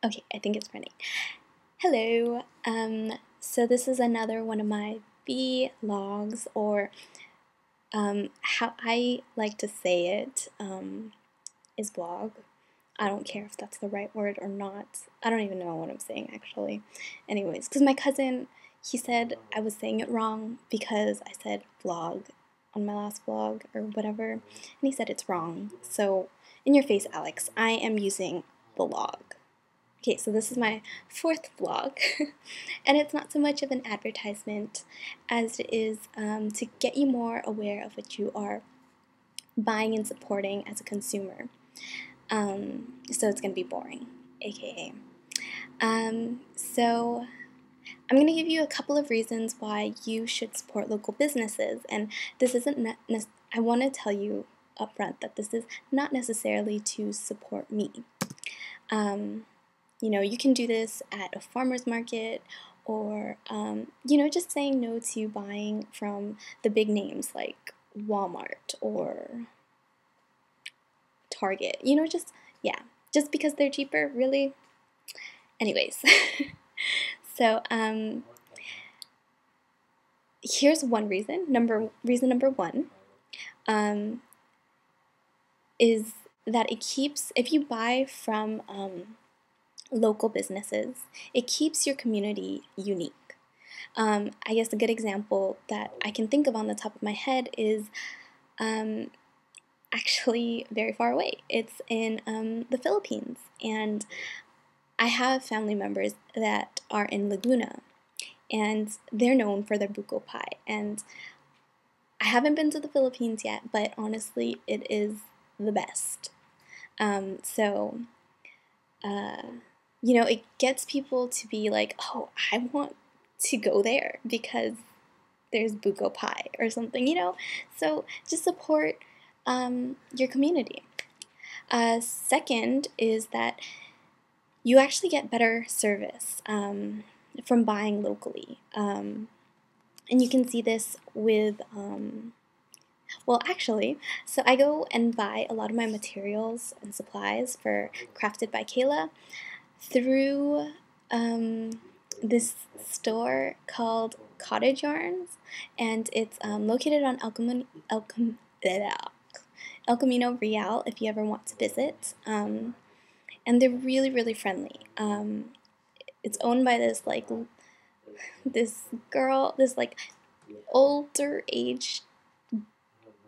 Okay, I think it's running. Hello. So this is another one of my vlogs, or how I like to say it is vlog. I don't care if that's the right word or not. I don't even know what I'm saying actually. Anyways, because my cousin, he said I was saying it wrong because I said vlog on my last vlog or whatever, and he said it's wrong. So in your face, Alex, I am using vlog. Okay, so this is my fourth vlog, and it's not so much of an advertisement as it is to get you more aware of what you are buying and supporting as a consumer. So it's going to be boring, aka. So I'm going to give you a couple of reasons why you should support local businesses, and this isn't, I want to tell you up front that this is not necessarily to support me. You can do this at a farmer's market, or, just saying no to buying from the big names like Walmart or Target. Just because they're cheaper, really? Anyways, so here's one reason. Reason number one is that if you buy from local businesses, it keeps your community unique. I guess a good example that I can think of on the top of my head is actually very far away. It's in the Philippines, and I have family members that are in Laguna, and they're known for their buko pie. And I haven't been to the Philippines yet, but honestly, it is the best. It gets people to be like, oh, I want to go there because there's buko pie or something, So just support your community. Second is that you actually get better service from buying locally. And you can see this with, so I go and buy a lot of my materials and supplies for Crafted by Kayla through this store called Cottage Yarns, and it's located on El Camino Real if you ever want to visit. And they're really, really friendly. It's owned by this girl, this older age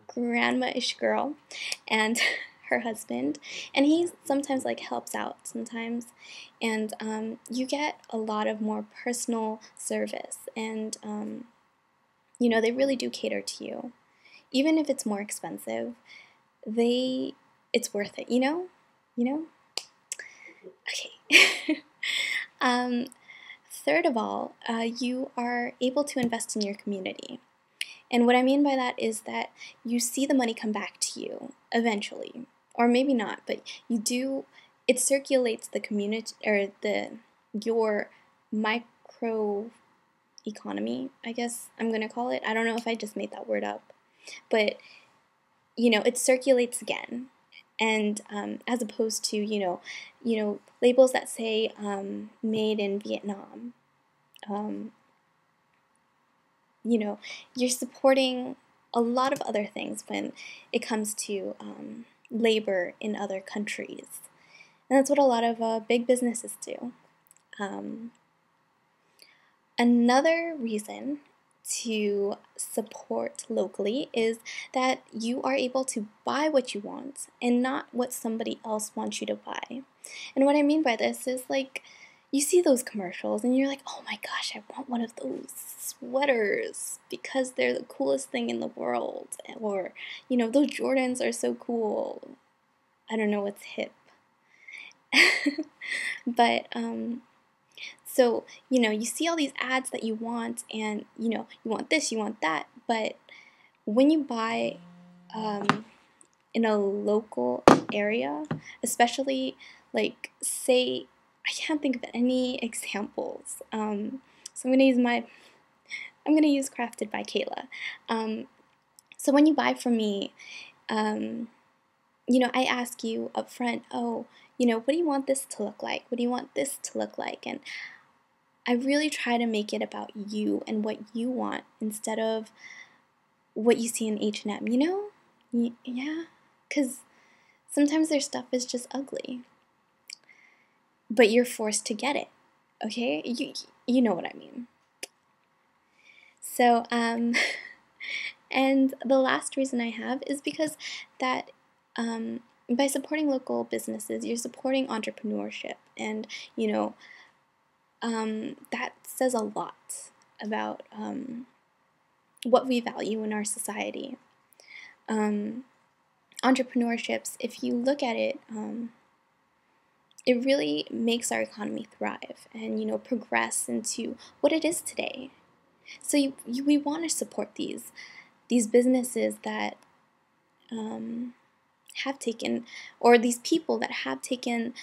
grandma-ish girl, and her husband, and he sometimes helps out sometimes, and you get a lot of more personal service, and they really do cater to you. Even if it's more expensive, it's worth it, Okay. Third of all, you are able to invest in your community. And what I mean by that is that you see the money come back to you eventually, or maybe not, but it circulates the community, or your micro economy, I guess I'm going to call it. I don't know if I just made that word up, but it circulates again. And as opposed to labels that say made in Vietnam, you're supporting a lot of other things when it comes to labor in other countries, and that's what a lot of big businesses do. Another reason to support locally is that you are able to buy what you want and not what somebody else wants you to buy. And what I mean by this is you see those commercials and you're like, oh my gosh, I want one of those sweaters because they're the coolest thing in the world. Or, those Jordans are so cool. I don't know what's hip. But, so, you see all these ads that you want, and, you want this, you want that, but when you buy in a local area, especially, say, I can't think of any examples, so I'm going to use Crafted by Kayla. So when you buy from me, I ask you up front, oh, what do you want this to look like? What do you want this to look like? And I really try to make it about you and what you want instead of what you see in H&M, Yeah, because sometimes their stuff is just ugly, but you're forced to get it, okay? You know what I mean. So, and the last reason I have is because that by supporting local businesses, you're supporting entrepreneurship, and that says a lot about what we value in our society. Entrepreneurships, if you look at it, it really makes our economy thrive and progress into what it is today. So we want to support these businesses that have taken, or these people that have taken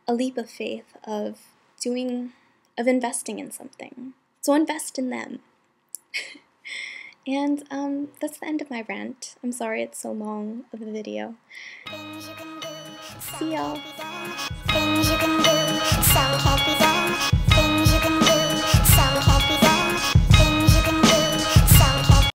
a leap of faith of investing in something. So invest in them. And that's the end of my rant. I'm sorry it's so long of a video. See y'all.